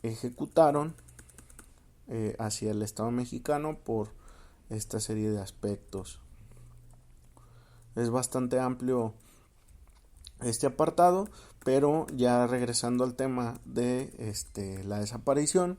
ejecutaron hacia el Estado mexicano por esta serie de aspectos. Es bastante amplio este apartado, pero ya regresando al tema de la desaparición,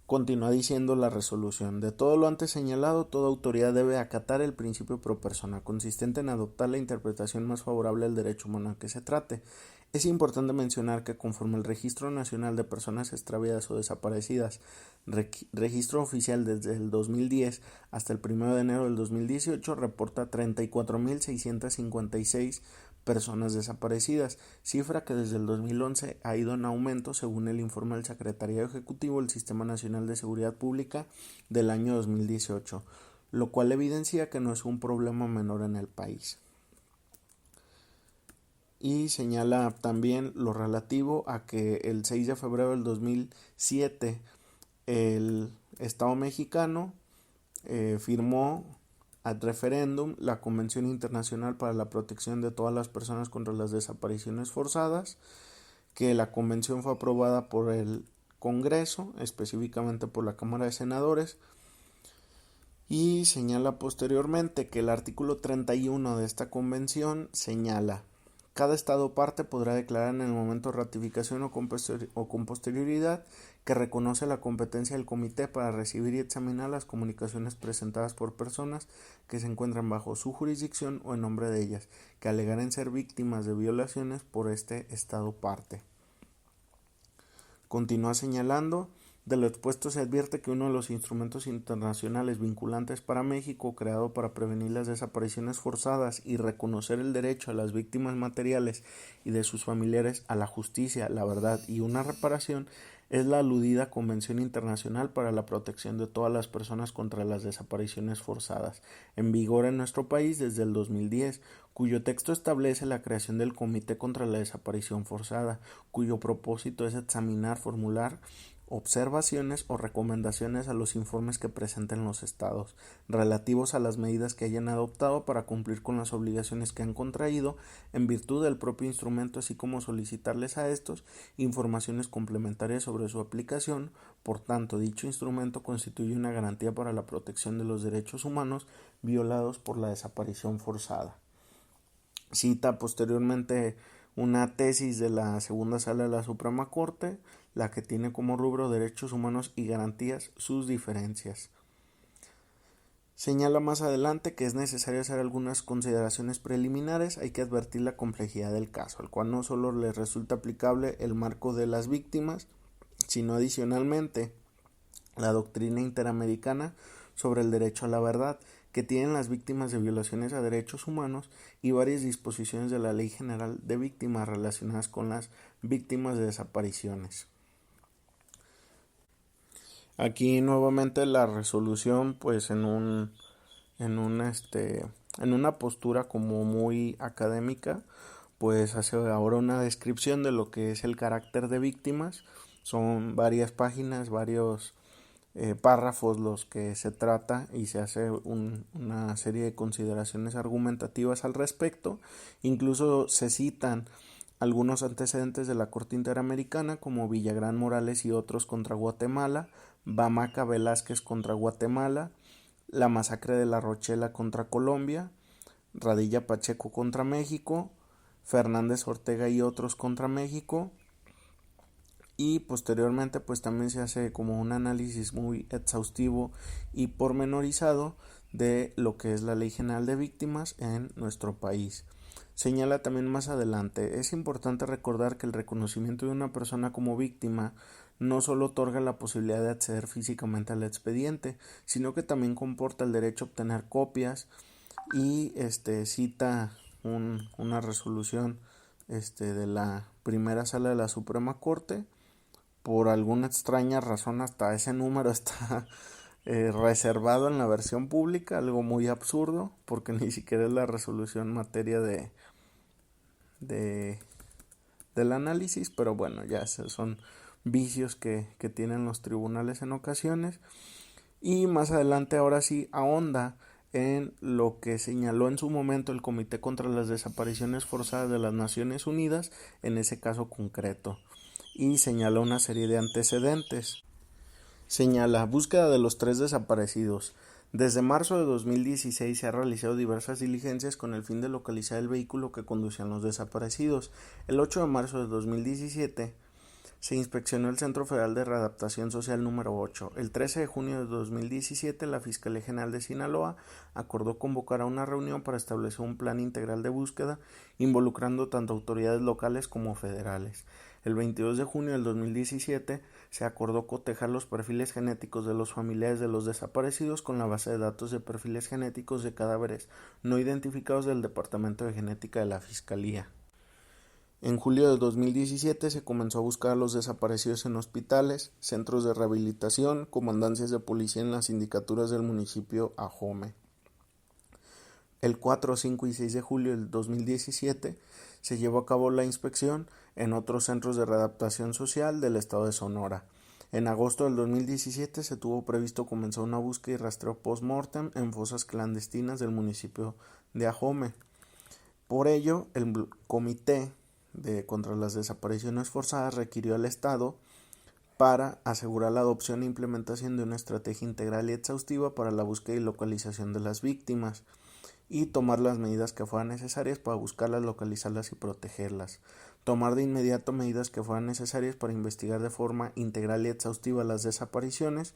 continúa diciendo la resolución: de todo lo antes señalado, toda autoridad debe acatar el principio pro persona, consistente en adoptar la interpretación más favorable al derecho humano que se trate. Es importante mencionar que conforme el Registro Nacional de Personas Extraviadas o Desaparecidas, registro oficial desde el 2010 hasta el 1 de enero del 2018, reporta 34.656 personas desaparecidas, cifra que desde el 2011 ha ido en aumento según el informe del Secretariado Ejecutivo del Sistema Nacional de Seguridad Pública del año 2018, lo cual evidencia que no es un problema menor en el país. Y señala también lo relativo a que el 6 de febrero del 2007 el Estado mexicano firmó ad referéndum la Convención Internacional para la Protección de todas las personas contra las desapariciones forzadas, que la convención fue aprobada por el Congreso, específicamente por la Cámara de Senadores, y señala posteriormente que el artículo 31 de esta convención señala: cada estado parte podrá declarar en el momento de ratificación o con posterioridad que reconoce la competencia del comité para recibir y examinar las comunicaciones presentadas por personas que se encuentran bajo su jurisdicción o en nombre de ellas, que alegaren ser víctimas de violaciones por este estado parte. Continúa señalando: de lo expuesto se advierte que uno de los instrumentos internacionales vinculantes para México, creado para prevenir las desapariciones forzadas y reconocer el derecho a las víctimas materiales y de sus familiares a la justicia, la verdad y una reparación, es la aludida Convención Internacional para la Protección de todas las personas contra las desapariciones forzadas, en vigor en nuestro país desde el 2010, cuyo texto establece la creación del Comité contra la Desaparición Forzada, cuyo propósito es examinar, formular observaciones o recomendaciones a los informes que presenten los estados, relativos a las medidas que hayan adoptado para cumplir con las obligaciones que han contraído en virtud del propio instrumento, así como solicitarles a estos informaciones complementarias sobre su aplicación. Por tanto, dicho instrumento constituye una garantía para la protección de los derechos humanos violados por la desaparición forzada. Cita posteriormente una tesis de la segunda sala de la Suprema Corte, la que tiene como rubro Derechos Humanos y Garantías, sus diferencias. Señala más adelante que es necesario hacer algunas consideraciones preliminares. Hay que advertir la complejidad del caso, al cual no solo le resulta aplicable el marco de las víctimas, sino adicionalmente la doctrina interamericana sobre el derecho a la verdad, que tienen las víctimas de violaciones a derechos humanos, y varias disposiciones de la Ley General de Víctimas relacionadas con las víctimas de desapariciones. Aquí nuevamente la resolución, pues en una postura como muy académica, pues hace ahora una descripción de lo que es el carácter de víctimas. Son varias páginas, varios párrafos los que se trata, y se hace una serie de consideraciones argumentativas al respecto. Incluso se citan algunos antecedentes de la Corte Interamericana, como Villagrán Morales y otros contra Guatemala, Bamaca Velázquez contra Guatemala, la masacre de La Rochela contra Colombia, Radilla Pacheco contra México, Fernández Ortega y otros contra México. Y posteriormente pues también se hace como un análisis muy exhaustivo y pormenorizado de lo que es la Ley General de Víctimas en nuestro país. Señala también más adelante: es importante recordar que el reconocimiento de una persona como víctima no solo otorga la posibilidad de acceder físicamente al expediente, sino que también comporta el derecho a obtener copias. Y cita una resolución de la primera sala de la Suprema Corte. Por alguna extraña razón hasta ese número está reservado en la versión pública, algo muy absurdo, porque ni siquiera es la resolución materia del análisis, pero bueno, ya son vicios que tienen los tribunales en ocasiones. Y más adelante ahora sí ahonda en lo que señaló en su momento el Comité contra las Desapariciones Forzadas de las Naciones Unidas en ese caso concreto, y señala una serie de antecedentes. Señala búsqueda de los 3 desaparecidos. Desde marzo de 2016 se han realizado diversas diligencias con el fin de localizar el vehículo que conducían los desaparecidos. El 8 de marzo de 2017 se inspeccionó el Centro Federal de Readaptación Social número 8. El 13 de junio de 2017 la Fiscalía General de Sinaloa acordó convocar a una reunión para establecer un plan integral de búsqueda involucrando tanto autoridades locales como federales. El 22 de junio del 2017 se acordó cotejar los perfiles genéticos de los familiares de los desaparecidos con la base de datos de perfiles genéticos de cadáveres no identificados del Departamento de Genética de la Fiscalía. En julio de 2017 se comenzó a buscar a los desaparecidos en hospitales, centros de rehabilitación, comandancias de policía en las sindicaturas del municipio Ahome. El 4, 5 y 6 de julio del 2017 se llevó a cabo la inspección en otros centros de readaptación social del estado de Sonora. En agosto del 2017 se tuvo previsto comenzar una búsqueda y rastreo post-mortem en fosas clandestinas del municipio de Ahome. Por ello, el Comité contra las Desapariciones Forzadas requirió al Estado para asegurar la adopción e implementación de una estrategia integral y exhaustiva para la búsqueda y localización de las víctimas y tomar las medidas que fueran necesarias para buscarlas, localizarlas y protegerlas. Tomar de inmediato medidas que fueran necesarias para investigar de forma integral y exhaustiva las desapariciones,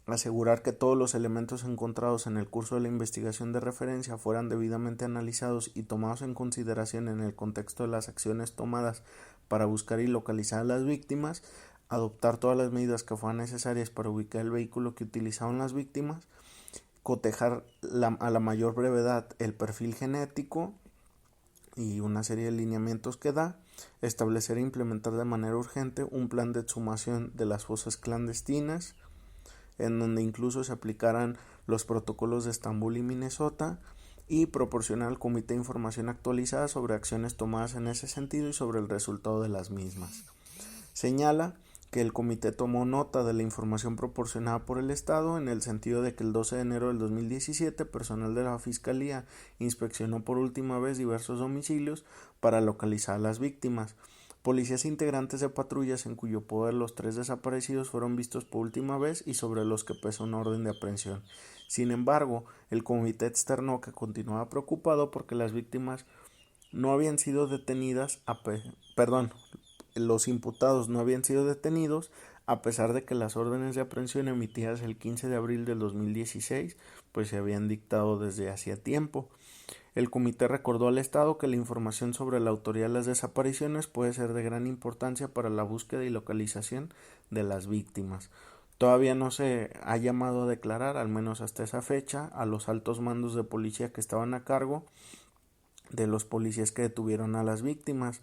asegurar que todos los elementos encontrados en el curso de la investigación de referencia fueran debidamente analizados y tomados en consideración en el contexto de las acciones tomadas para buscar y localizar a las víctimas, adoptar todas las medidas que fueran necesarias para ubicar el vehículo que utilizaron las víctimas, cotejar a la mayor brevedad el perfil genético y una serie de lineamientos que da, establecer e implementar de manera urgente un plan de exhumación de las fosas clandestinas, en donde incluso se aplicaran los protocolos de Estambul y Minnesota, y proporcionar al comité información actualizada sobre acciones tomadas en ese sentido y sobre el resultado de las mismas. Señala que el comité tomó nota de la información proporcionada por el Estado en el sentido de que el 12 de enero del 2017 personal de la Fiscalía inspeccionó por última vez diversos domicilios para localizar a las víctimas. Policías integrantes de patrullas en cuyo poder los 3 desaparecidos fueron vistos por última vez y sobre los que pesó una orden de aprehensión. Sin embargo, el comité externó que continuaba preocupado porque las víctimas no habían sido detenidas, los imputados no habían sido detenidos a pesar de que las órdenes de aprehensión emitidas el 15 de abril del 2016 pues se habían dictado desde hacía tiempo. El comité recordó al Estado que la información sobre la autoría de las desapariciones puede ser de gran importancia para la búsqueda y localización de las víctimas. Todavía no se ha llamado a declarar, al menos hasta esa fecha, a los altos mandos de policía que estaban a cargo de los policías que detuvieron a las víctimas,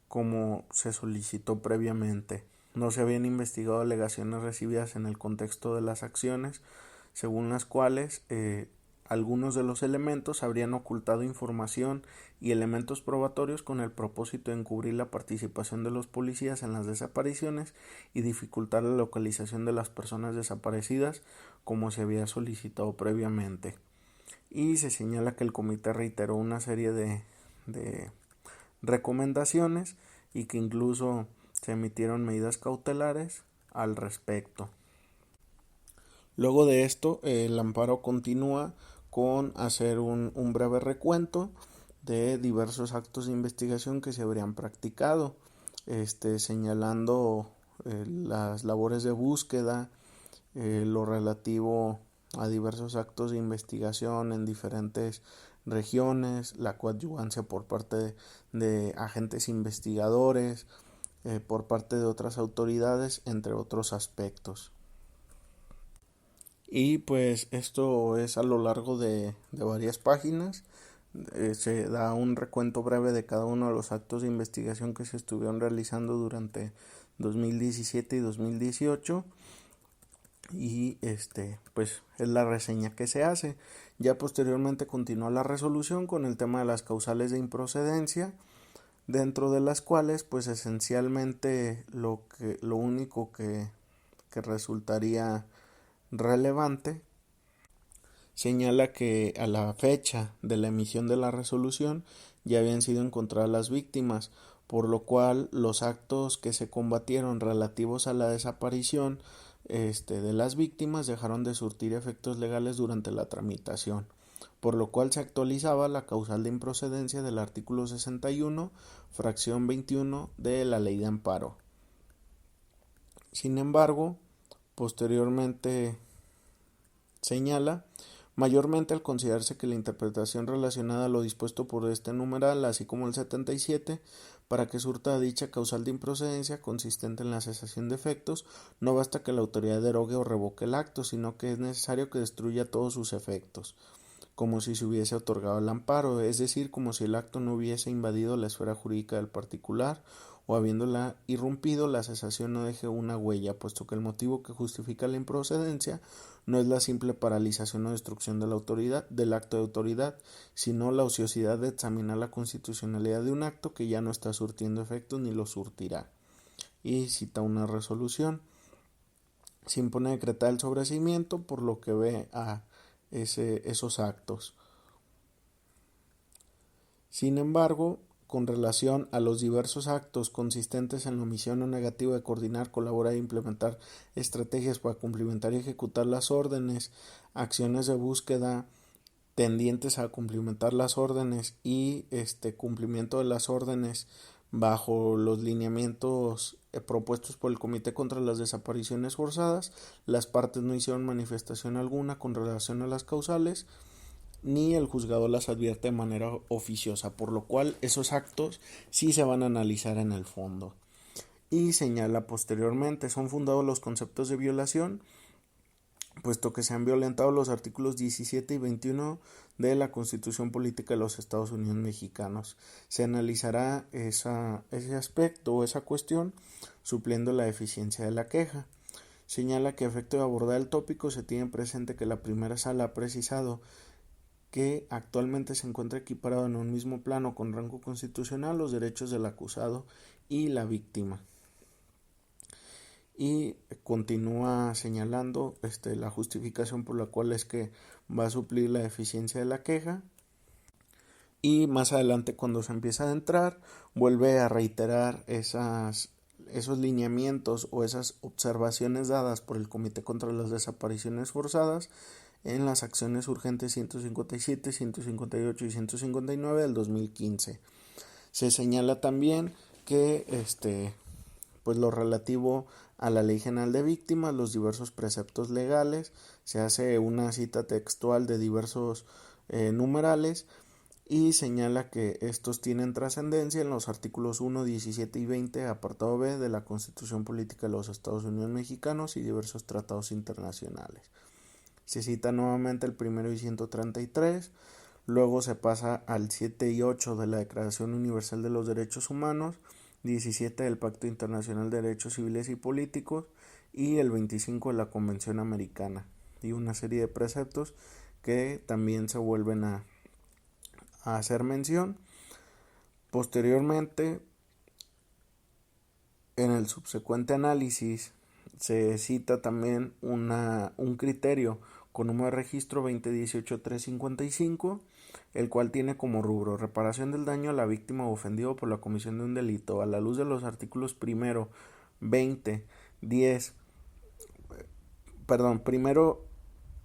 como se solicitó previamente. No se habían investigado alegaciones recibidas en el contexto de las acciones, según las cuales algunos de los elementos habrían ocultado información y elementos probatorios con el propósito de encubrir la participación de los policías en las desapariciones y dificultar la localización de las personas desaparecidas, como se había solicitado previamente. Y se señala que el comité reiteró una serie de recomendaciones y que incluso se emitieron medidas cautelares al respecto. Luego de esto, el amparo continúa con hacer un breve recuento de diversos actos de investigación que se habrían practicado, señalando las labores de búsqueda, lo relativo a diversos actos de investigación en diferentes regiones, la coadyuvancia por parte de agentes investigadores, por parte de otras autoridades, entre otros aspectos. Y pues esto es a lo largo de varias páginas. Se da un recuento breve de cada uno de los actos de investigación que se estuvieron realizando durante 2017 y 2018. Y pues es la reseña que se hace. Ya posteriormente continúa la resolución con el tema de las causales de improcedencia, dentro de las cuales pues esencialmente lo único que resultaría relevante señala que a la fecha de la emisión de la resolución ya habían sido encontradas las víctimas, por lo cual los actos que se combatieron relativos a la desaparición de las víctimas dejaron de surtir efectos legales durante la tramitación, por lo cual se actualizaba la causal de improcedencia del artículo 61, fracción 21 de la Ley de Amparo. Sin embargo, posteriormente señala, mayormente al considerarse que la interpretación relacionada a lo dispuesto por este numeral, así como el 77, para que surta dicha causal de improcedencia consistente en la cesación de efectos, no basta que la autoridad derogue o revoque el acto, sino que es necesario que destruya todos sus efectos, como si se hubiese otorgado el amparo, es decir, como si el acto no hubiese invadido la esfera jurídica del particular o habiéndola irrumpido, la cesación no deje una huella, puesto que el motivo que justifica la improcedencia no es la simple paralización o destrucción de la autoridad, del acto de autoridad, sino la ociosidad de examinar la constitucionalidad de un acto que ya no está surtiendo efectos ni lo surtirá. Y cita una resolución. Se impone decretar el sobreseimiento por lo que ve a esos actos. Sin embargo, con relación a los diversos actos consistentes en la omisión o negativa de coordinar, colaborar e implementar estrategias para cumplimentar y ejecutar las órdenes, acciones de búsqueda tendientes a cumplimentar las órdenes y cumplimiento de las órdenes bajo los lineamientos propuestos por el Comité contra las Desapariciones Forzadas, las partes no hicieron manifestación alguna con relación a las causales, ni el juzgado las advierte de manera oficiosa, por lo cual esos actos sí se van a analizar en el fondo. Y señala posteriormente, son fundados los conceptos de violación, puesto que se han violentado los artículos 17 y 21 de la Constitución Política de los Estados Unidos Mexicanos. Se analizará ese aspecto o esa cuestión, supliendo la deficiencia de la queja. Señala que a efecto de abordar el tópico se tiene presente que la primera sala ha precisado que actualmente se encuentra equiparado en un mismo plano con rango constitucional los derechos del acusado y la víctima. Y continúa señalando la justificación por la cual es que va a suplir la deficiencia de la queja, y más adelante cuando se empieza a entrar vuelve a reiterar esos lineamientos o esas observaciones dadas por el Comité contra las Desapariciones Forzadas en las acciones urgentes 157, 158 y 159 del 2015. Se señala también que pues lo relativo a la Ley General de Víctimas, los diversos preceptos legales, se hace una cita textual de diversos numerales y señala que estos tienen trascendencia en los artículos 1, 17 y 20, apartado B de la Constitución Política de los Estados Unidos Mexicanos y diversos tratados internacionales. Se cita nuevamente el primero y 133, luego se pasa al 7 y 8 de la Declaración Universal de los Derechos Humanos, 17 del Pacto Internacional de Derechos Civiles y Políticos y el 25 de la Convención Americana, y una serie de preceptos que también se vuelven a hacer mención. Posteriormente, en el subsecuente análisis se cita también un criterio con número de registro 2018-355, el cual tiene como rubro reparación del daño a la víctima o ofendido por la comisión de un delito a la luz de los artículos primero, 20, 10, primero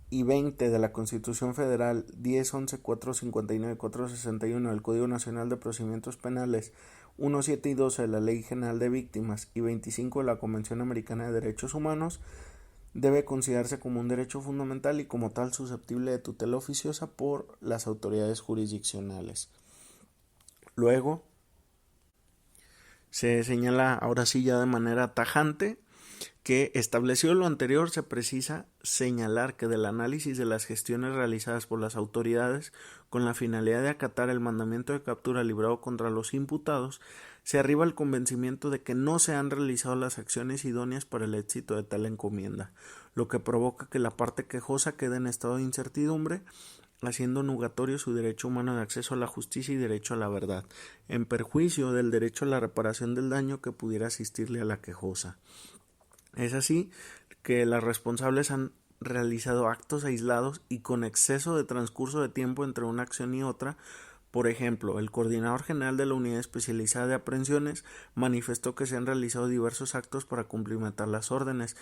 y 20 de la Constitución Federal, 10, 11, 459 y 461 del Código Nacional de Procedimientos Penales, 1, 7 y 12 de la Ley General de Víctimas y 25 de la Convención Americana de Derechos Humanos, debe considerarse como un derecho fundamental y como tal susceptible de tutela oficiosa por las autoridades jurisdiccionales. Luego, se señala ahora sí ya de manera tajante que, establecido lo anterior, se precisa señalar que del análisis de las gestiones realizadas por las autoridades con la finalidad de acatar el mandamiento de captura librado contra los imputados, se arriba al convencimiento de que no se han realizado las acciones idóneas para el éxito de tal encomienda, lo que provoca que la parte quejosa quede en estado de incertidumbre, haciendo nugatorio su derecho humano de acceso a la justicia y derecho a la verdad, en perjuicio del derecho a la reparación del daño que pudiera asistirle a la quejosa. Es así que las responsables han realizado actos aislados y con exceso de transcurso de tiempo entre una acción y otra Por ejemplo, el coordinador general de la Unidad Especializada de Aprehensiones manifestó que se han realizado diversos actos para cumplimentar las órdenes,